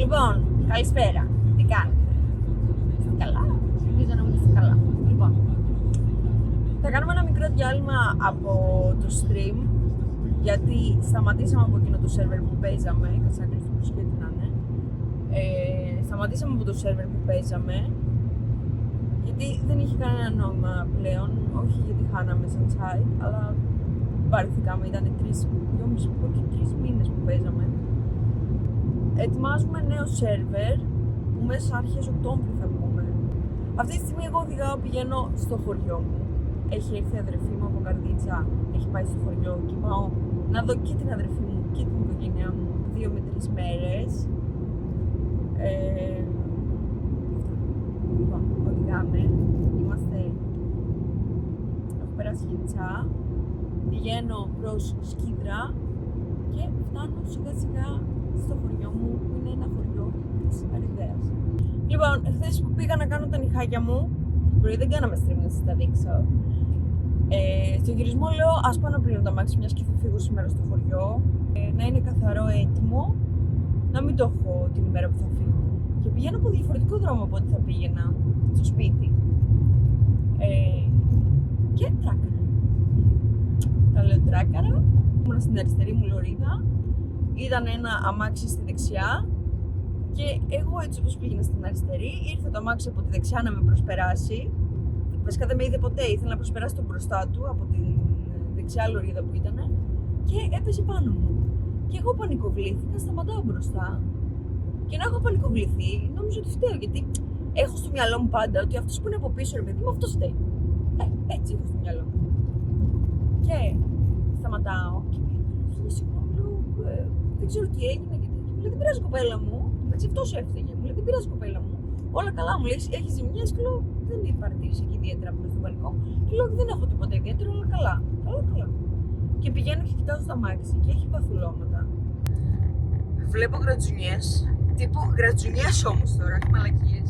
Λοιπόν, καλησπέρα. Τι κάνετε? Είστε καλά? Ελπίζω να μην είστε καλά. Λοιπόν, θα κάνουμε ένα μικρό διάλειμμα από το stream, γιατί σταματήσαμε από εκείνο το σερβερ που παίζαμε. Κάτσε να κλείσω το σκέτη να είναι. Σταματήσαμε από το σερβερ που παίζαμε, γιατί δεν είχε κανένα νόημα πλέον. Όχι γιατί χάναμε Sunshine, αλλά βαρεθήκαμε. Ήταν 2,5 μήνες που παίζαμε. Ετοιμάζουμε νέο σερβερ που μέσα αρχές Οκτώβρη θα πούμε. Αυτή τη στιγμή εγώ οδηγάω, πηγαίνω στο χωριό μου. Έχει έρθει η αδερφή μου από Καρδίτσα, έχει πάει στο χωριό και πάω να δω και την αδερφή μου και την οικογένειά μου 2 με 3 μέρες. Λοιπόν, οδηγάμε, έχω περάσει Γετσά, πηγαίνω προς Σκύδρα και φτάνω σιγά σιγά στο χωριό μου, που είναι ένα χωριό της Αριδαίας. Λοιπόν, χθες που πήγα να κάνω τα νυχάκια μου, πρωί δεν κάναμε stream να σας τα δείξω. Στο γυρισμό λέω ας πάω να πλύνω το αμάξι, μιας και θα φύγω σήμερα στο χωριό, να είναι καθαρό, έτοιμο, να μην το έχω την ημέρα που θα φύγω. Και πηγαίνω από διαφορετικό δρόμο από ό,τι θα πήγαινα στο σπίτι. Και τράκαρα. Τα λέω τράκαρα. Ήμουν στην αριστερή μου λωρίδα. Ήταν ένα αμάξι στη δεξιά και εγώ έτσι όπως πήγαινα στην αριστερή, ήρθε το αμάξι από τη δεξιά να με προσπεράσει. Βασικά δεν με είδε ποτέ, ήθελε να προσπεράσει τον μπροστά του από την δεξιά λωρίδα που ήταν και έπεσε πάνω μου. Και εγώ πανικοβλήθηκα, σταματάω μπροστά και να έχω πανικοβληθεί, νόμιζα ότι φταίω, γιατί έχω στο μυαλό μου πάντα ότι αυτός που είναι από πίσω, ρε παιδί μου, αυτός φταίει. Έτσι έχω στο μυαλό μου. Και σταματάω και δεν ξέρω τι έγινε, γιατί μου λέει δεν πειράζει κοπέλα μου. Έτσι αυτός έφταιγε. Μου λέει δεν πειράζει κοπέλα μου. Όλα καλά, μου λέει έχει ζημιές. Και λέω δεν έχει παρατηρήσει εκεί ιδιαίτερα που είναι στο βαλικό. Και λέω δεν έχω τίποτα ιδιαίτερο, όλα καλά. Καλά. Και πηγαίνω και κοιτάζω το αμάξι και έχει βαθουλώματα. Βλέπω γρατζουνιές. Τύπου γρατζουνιές όμως τώρα, όχι μαλακίες.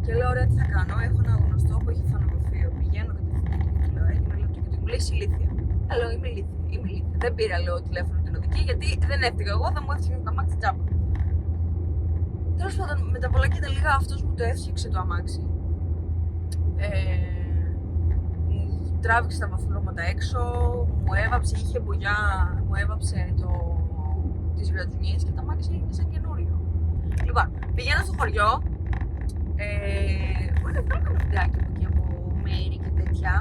Και λέω ωραία τι θα κάνω. Έχω ένα γνωστό που έχει φανογραφείο. Πηγαίνω κατευθείαν και λέω έγινε λέω του και μου λέει ηλίθεια. Λέω είμαι ηλίθεια. Δεν πήρα λέω τηλέφωνο την οδική γιατί δεν έφτυγα εγώ, θα μου έφτιαχνε το αμάξι τζάμπα. Τέλος πάντων, με τα πολλά και τα λίγα αυτός μου το έφτιαξε το αμάξι. Μου τράβηξε τα βαθουλώματα έξω, μου έβαψε, είχε μπογιά, μου έβαψε τις γρατζουνιές και το αμάξι έγινε σαν καινούριο. Λοιπόν, πηγαίνω στο χωριό, μπορεί να βγάλω κανένα βιντεάκι από εκεί από μέρη και τέτοια,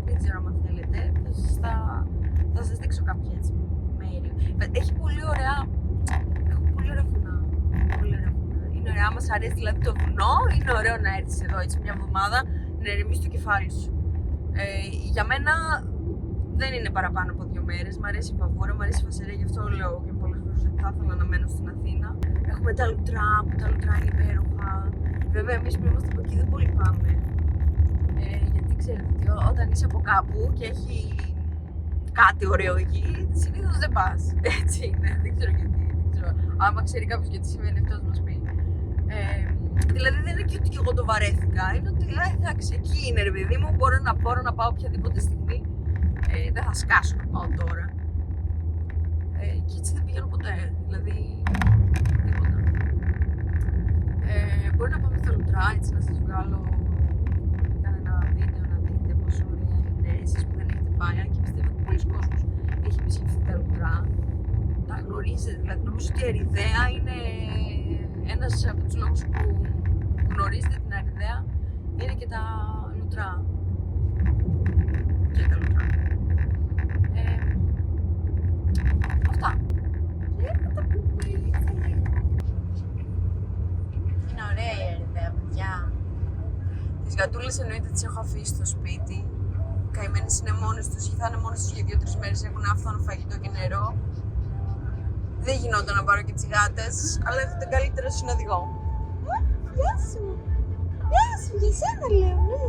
δεν ξέρω αν θέλετε, θα σας δείξω κάποια έτσι μέρη. Έχει πολύ ωραία βουνά. Είναι ωραία, μας αρέσει δηλαδή το βουνό, είναι ωραίο να έρθεις εδώ έτσι μια εβδομάδα να ερεμήσεις το κεφάλι σου. Για μένα δεν είναι παραπάνω από 2 μέρες, μ' αρέσει η Παβούρα, μ' αρέσει η Φασαρία, γι' αυτό λέω και πολλές φορές ότι θα ήθελα να μένω στην Αθήνα. Έχουμε τα λουτρά, που τα λουτρά είναι υπέροχα. Βέβαια εμείς που είμαστε από εκεί δεν πολύ πάμε. Γιατί ξέρετε ότι όταν είσαι από κάπου και έχει κάτι ωραίο εκεί, συνήθως δεν πας. Έτσι είναι, δεν ξέρω γιατί. Άμα ξέρει κάποιος γιατί σημαίνει αυτό, μας πει. Δηλαδή δεν είναι και ότι εγώ το βαρέθηκα, είναι ότι εντάξει, εκεί είναι ρε παιδί μου, μπορώ να πάω οποιαδήποτε στιγμή. Δεν θα σκάσω να πάω τώρα. Και έτσι δεν πηγαίνω ποτέ, δηλαδή τίποτα. Μπορεί να πάμε στα λουτρά, έτσι να σας βγάλω ένα βίντεο να δείτε πόσο ωραία είναι εσείς που δεν έχετε πάει, και πιστεύω ότι πολλοί κόσμος έχει επισκεφθεί τα λουτρά. Τα γνωρίζετε, δηλαδή νομίζω ότι η Αριδαία είναι ένας από τους λόγους που γνωρίζετε την Αριδαία, είναι και τα λουτρά. Και τα λουτρά. Αυτά. Και θα τα πούμε. Είναι ωραία η Αριδαία, παιδιά. Τις γατούλες εννοείται τις έχω αφήσει στο σπίτι. Καημένες είναι μόνες τους και θα είναι μόνες τους για 2-3 μέρες, έχουν άφθονο φαγητό και νερό. Δεν γινόταν να πάρω και τις γάτες, αλλά έχω τον καλύτερο συνοδηγό. Γεια σου! Γεια σου, για σένα λέω, ναι!